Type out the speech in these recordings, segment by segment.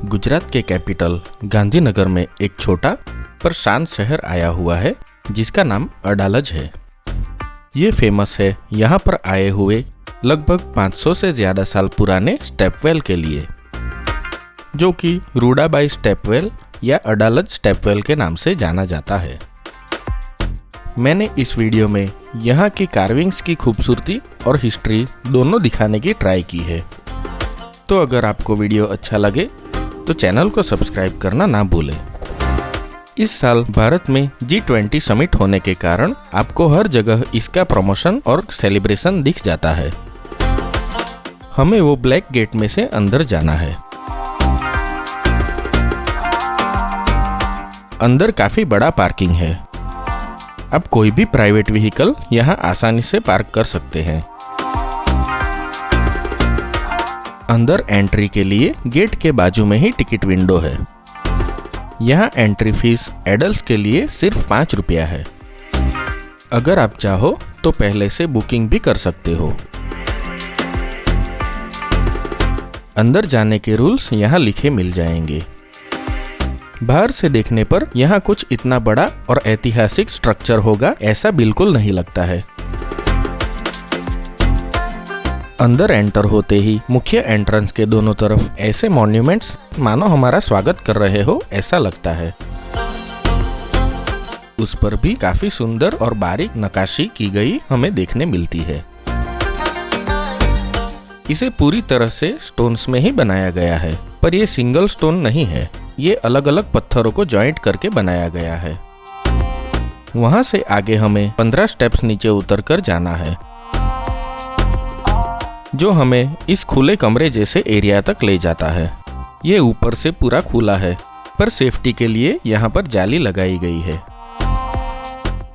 गुजरात के कैपिटल गांधीनगर में एक छोटा पर शांत शहर आया हुआ है जिसका नाम अडालज है। ये फेमस है यहाँ पर आए हुए लगभग 500 से ज्यादा साल पुराने स्टेपवेल के लिए, जो कि रूडाबाई स्टेपवेल या अडालज स्टेपवेल के नाम से जाना जाता है। मैंने इस वीडियो में यहाँ की कार्विंग्स की खूबसूरती और हिस्ट्री दोनों दिखाने की ट्राई की है। तो अगर आपको वीडियो अच्छा लगे तो चैनल को सब्सक्राइब करना ना भूलें। इस साल भारत में G20 समिट होने के कारण आपको हर जगह इसका प्रमोशन और सेलिब्रेशन दिख जाता है। हमें वो ब्लैक गेट में से अंदर जाना है। अंदर काफी बड़ा पार्किंग है। आप कोई भी प्राइवेट व्हीकल यहाँ आसानी से पार्क कर सकते हैं। अंदर एंट्री के लिए गेट के बाजू में ही टिकट विंडो है। यहाँ एंट्री फीस एडल्ट्स के लिए सिर्फ 5 रुपया है। अगर आप चाहो तो पहले से बुकिंग भी कर सकते हो। अंदर जाने के रूल्स यहाँ लिखे मिल जाएंगे। बाहर से देखने पर यहाँ कुछ इतना बड़ा और ऐतिहासिक स्ट्रक्चर होगा ऐसा बिल्कुल नहीं लगता है। अंदर एंटर होते ही मुख्य एंट्रेंस के दोनों तरफ ऐसे मॉन्यूमेंट्स मानो हमारा स्वागत कर रहे हो ऐसा लगता है। उस पर भी काफी सुंदर और बारीक नक्काशी की गई हमें देखने मिलती है। इसे पूरी तरह से स्टोन्स में ही बनाया गया है, पर ये सिंगल स्टोन नहीं है। ये अलग अलग पत्थरों को जॉइंट करके बनाया गया है। वहां से आगे हमें 15 स्टेप्स नीचे उतरकर जाना है, जो हमें इस खुले कमरे जैसे एरिया तक ले जाता है। ये ऊपर से पूरा खुला है, पर सेफ्टी के लिए यहाँ पर जाली लगाई गई है।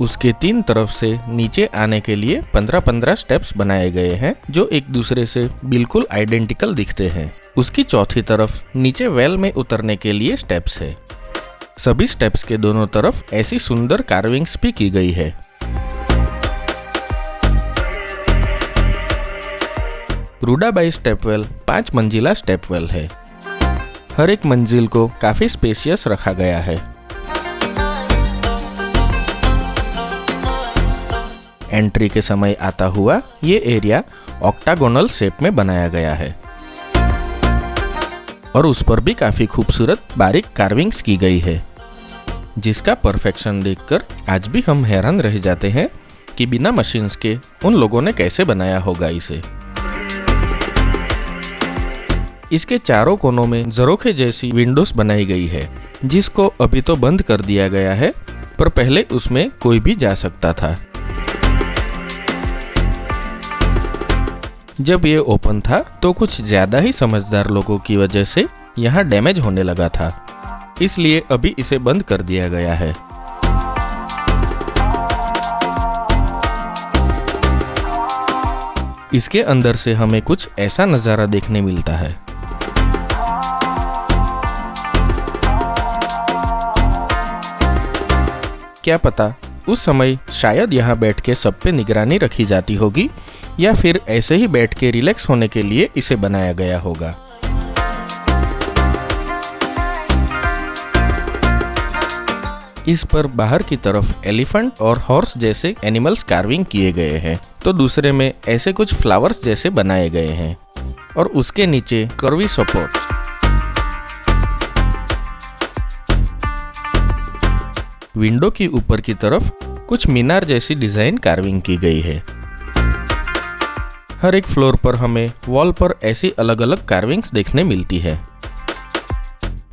उसके 3 तरफ से नीचे आने के लिए 15-15 स्टेप्स बनाए गए हैं, जो एक दूसरे से बिल्कुल आइडेंटिकल दिखते हैं। उसकी चौथी तरफ नीचे वेल में उतरने के लिए स्टेप्स है। सभी स्टेप्स के दोनों तरफ ऐसी सुंदर कार्विंग्स भी की गई है। रूडाबाई स्टेपवेल 5 मंजिला स्टेपवेल है। हर एक मंजिल को काफी स्पेशियस रखा गया है। एंट्री के समय आता हुआ ये एरिया ऑक्टागोनल शेप में बनाया गया है और उस पर भी काफी खूबसूरत बारीक कार्विंग्स की गई है, जिसका परफेक्शन देखकर आज भी हम हैरान रह जाते हैं कि बिना मशीन्स के उन लोगों ने कैसे बनाया होगा इसे। इसके चारों कोनों में झरोखे जैसी विंडोज बनाई गई है, जिसको अभी तो बंद कर दिया गया है, पर पहले उसमें कोई भी जा सकता था। जब ये ओपन था तो कुछ ज्यादा ही समझदार लोगों की वजह से यहाँ डैमेज होने लगा था, इसलिए अभी इसे बंद कर दिया गया है। इसके अंदर से हमें कुछ ऐसा नजारा देखने मिलता है। क्या पता उस समय शायद यहाँ बैठ के सब पे निगरानी रखी जाती होगी, या फिर ऐसे ही बैठ के रिलैक्स होने के लिए इसे बनाया गया होगा। इस पर बाहर की तरफ एलिफेंट और हॉर्स जैसे एनिमल्स कार्विंग किए गए हैं, तो दूसरे में ऐसे कुछ फ्लावर्स जैसे बनाए गए हैं और उसके नीचे कर्वी सपोर्ट। विंडो की ऊपर की तरफ कुछ मीनार जैसी डिजाइन कार्विंग की गई है। हर एक फ्लोर पर हमें वॉल पर ऐसी अलग अलग कार्विंग्स देखने मिलती है,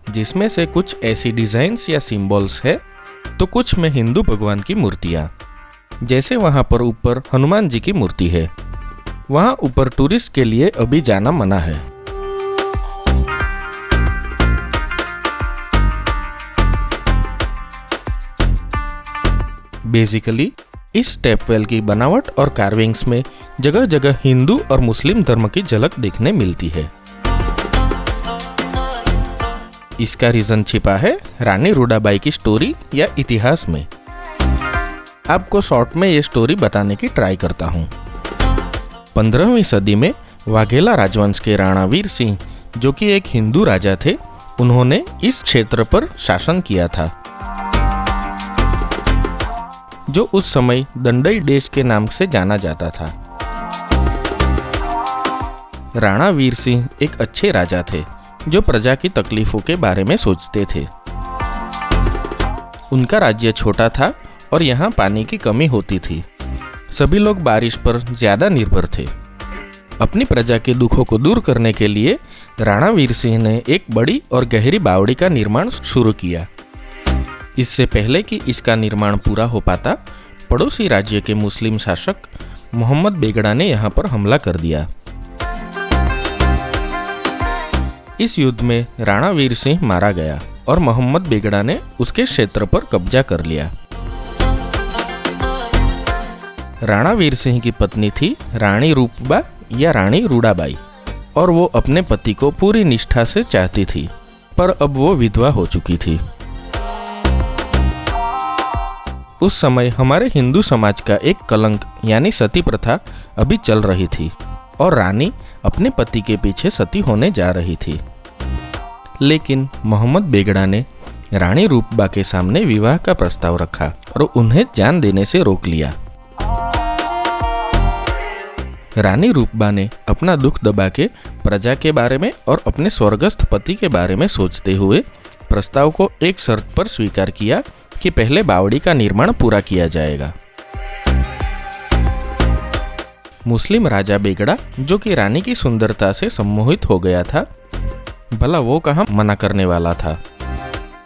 जिसमें से कुछ ऐसी डिजाइन्स या सिंबल्स है, तो कुछ में हिंदू भगवान की मूर्तियां। जैसे वहां पर ऊपर हनुमान जी की मूर्ति है। वहां ऊपर टूरिस्ट के लिए अभी जाना मना है। बेसिकली इस स्टेपवेल की बनावट और कार्विंग्स में जगह जगह हिंदू और मुस्लिम धर्म की झलक देखने मिलती है। इसका रीजन छिपा है रानी रूडाबाई की स्टोरी या इतिहास में। आपको शॉर्ट में ये स्टोरी बताने की ट्राई करता हूँ। 15वीं सदी में वाघेला राजवंश के राणा वीर सिंह, जो कि एक हिंदू राजा थे, उन्होंने इस क्षेत्र पर शासन किया था, जो उस समय दंडई देश के नाम से जाना जाता था। राणा वीर सिंह एक अच्छे राजा थे जो प्रजा की तकलीफों के बारे में सोचते थे। उनका राज्य छोटा था और यहाँ पानी की कमी होती थी। सभी लोग बारिश पर ज्यादा निर्भर थे। अपनी प्रजा के दुखों को दूर करने के लिए राणा वीर सिंह ने एक बड़ी और गहरी बावड़ी का निर्माण शुरू किया। इससे पहले कि इसका निर्माण पूरा हो पाता, पड़ोसी राज्य के मुस्लिम शासक मोहम्मद बेगड़ा ने यहाँ पर हमला कर दिया। इस युद्ध में राणा वीर सिंह मारा गया और मोहम्मद बेगड़ा ने उसके क्षेत्र पर कब्जा कर लिया। राणा वीर सिंह की पत्नी थी रानी रूपबा या रानी रूडाबाई, और वो अपने पति को पूरी निष्ठा से चाहती थी, पर अब वो विधवा हो चुकी थी। उस समय हमारे हिंदू समाज का एक कलंक यानी सती प्रथा अभी चल रही थी और रानी अपने पति के पीछे सती होने जा रही थी। लेकिन मोहम्मद बेगड़ा ने रानी रूपबा के सामने विवाह का प्रस्ताव रखा और उन्हें जान देने से रोक लिया। रानी रूपबा ने अपना दुख दबा के प्रजा के बारे में और अपने स्वर्गस्थ पति के बारे में सोचते हुए प्रस्ताव को एक शर्त पर स्वीकार किया कि पहले बावड़ी का निर्माण पूरा किया जाएगा। मुस्लिम राजा बेगड़ा, जो कि रानी की सुंदरता से सम्मोहित हो गया था, भला वो कहाँ मना करने वाला था।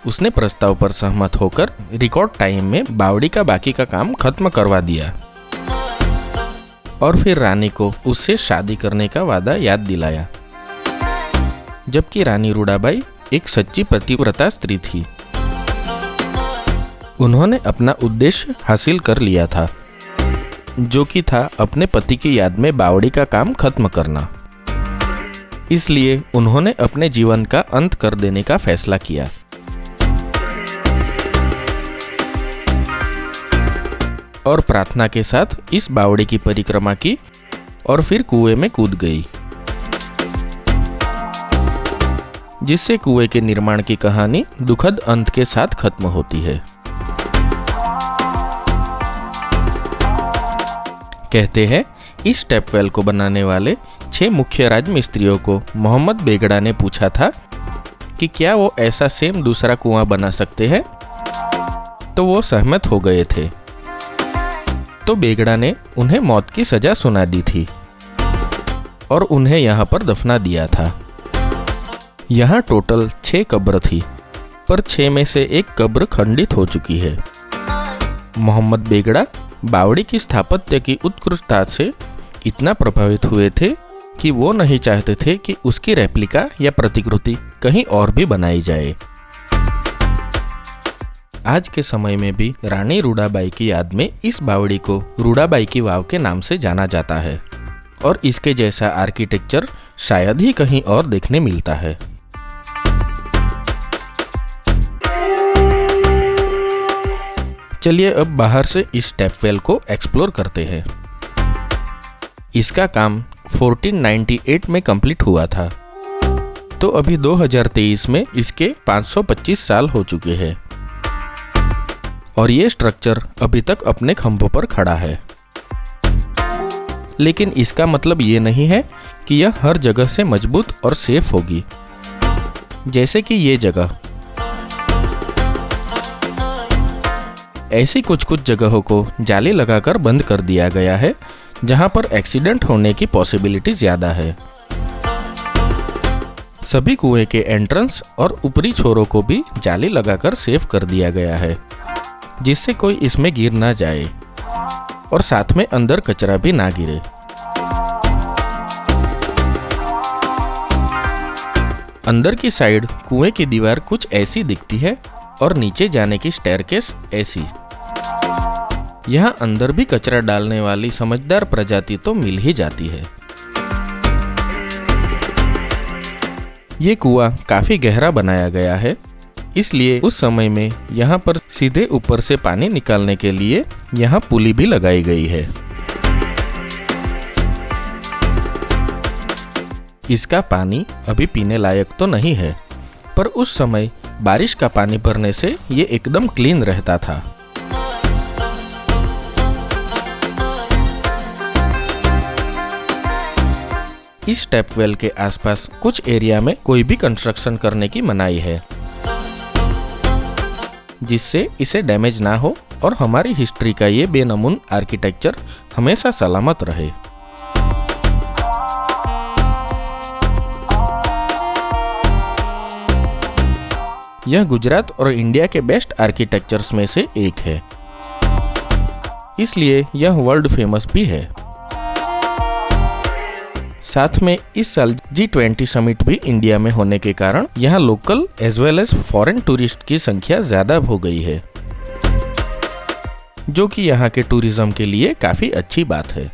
उसने प्रस्ताव पर सहमत होकर रिकॉर्ड टाइम में बावड़ी का बाकी का काम खत्म करवा दिया और फिर रानी को उससे शादी करने का वादा याद दिलाया। जबकि रानी रूडाबाई एक सच्ची पतिव्रता स्त्री थी। उन्होंने अपना उद्देश्य हासिल कर लिया था, जो कि था अपने पति की याद में बावड़ी का काम खत्म करना। इसलिए उन्होंने अपने जीवन का अंत कर देने का फैसला किया। और प्रार्थना के साथ इस बावड़ी की परिक्रमा की और फिर कुएं में कूद गई, जिससे कुएं के निर्माण की कहानी दुखद अंत के साथ खत्म होती है। कहते हैं इस स्टेपवेल को बनाने वाले 6 मुख्य राजमिस्त्रियों को मोहम्मद बेगड़ा ने पूछा था कि क्या वो ऐसा सेम दूसरा कुआं बना सकते हैं, तो वो सहमत हो गए थे। तो बेगड़ा ने उन्हें मौत की सजा सुना दी थी और उन्हें यहाँ पर दफना दिया था। यहाँ टोटल 6 कब्र थी, पर 6 में से एक कब्र खंडित हो चुकी है। मोहम्मद बेगड़ा बावड़ी की स्थापत्य की उत्कृष्टता से इतना प्रभावित हुए थे कि वो नहीं चाहते थे कि उसकी रेप्लिका या प्रतिकृति कहीं और भी बनाई जाए। आज के समय में भी रानी रूडाबाई की याद में इस बावड़ी को रूडाबाई की वाव के नाम से जाना जाता है और इसके जैसा आर्किटेक्चर शायद ही कहीं और देखने मिलता है। चलिए अब बाहर से इस स्टेपवेल को एक्सप्लोर करते हैं। इसका काम 1498 में कंप्लीट हुआ था, तो अभी 2023 में इसके 525 साल हो चुके हैं और ये स्ट्रक्चर अभी तक अपने खंभों पर खड़ा है। लेकिन इसका मतलब ये नहीं है कि यह हर जगह से मजबूत और सेफ होगी। जैसे कि ये जगह, ऐसी कुछ जगहों को जाली लगाकर बंद कर दिया गया है जहां पर एक्सीडेंट होने की पॉसिबिलिटी ज्यादा है। सभी कुएं के एंट्रेंस और ऊपरी छोरों को भी जाली लगाकर सेफ कर दिया गया है, जिससे कोई इसमें गिर ना जाए और साथ में अंदर कचरा भी ना गिरे। अंदर की साइड कुएं की दीवार कुछ ऐसी दिखती है और नीचे जाने की स्टेयरकेस ऐसी। यहाँ अंदर भी कचरा डालने वाली समझदार प्रजाति तो मिल ही जाती है। ये कुआं काफी गहरा बनाया गया है, इसलिए उस समय में यहाँ पर सीधे ऊपर से पानी निकालने के लिए यहाँ पुली भी लगाई गई है। इसका पानी अभी पीने लायक तो नहीं है, पर उस समय बारिश का पानी भरने से ये एकदम क्लीन रहता था। इस टैप वेल के आसपास कुछ एरिया में कोई भी कंस्ट्रक्शन करने की मनाही है, जिससे इसे डैमेज ना हो और हमारी हिस्ट्री का ये बेनमून आर्किटेक्चर हमेशा सलामत रहे। यह गुजरात और इंडिया के बेस्ट आर्किटेक्चर्स में से एक है, इसलिए यह वर्ल्ड फेमस भी है। साथ में इस साल G20 समिट भी इंडिया में होने के कारण यहाँ local as well as foreign tourist की संख्या ज्यादा हो गई है, जो कि यहाँ के टूरिज्म के लिए काफी अच्छी बात है।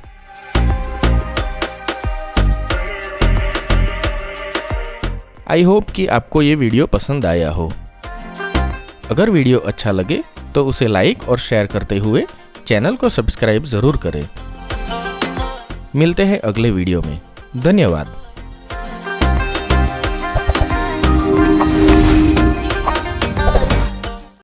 आई होप कि आपको ये वीडियो पसंद आया हो। अगर वीडियो अच्छा लगे तो उसे लाइक और शेयर करते हुए चैनल को सब्सक्राइब जरूर करें। मिलते हैं अगले वीडियो में। धन्यवाद।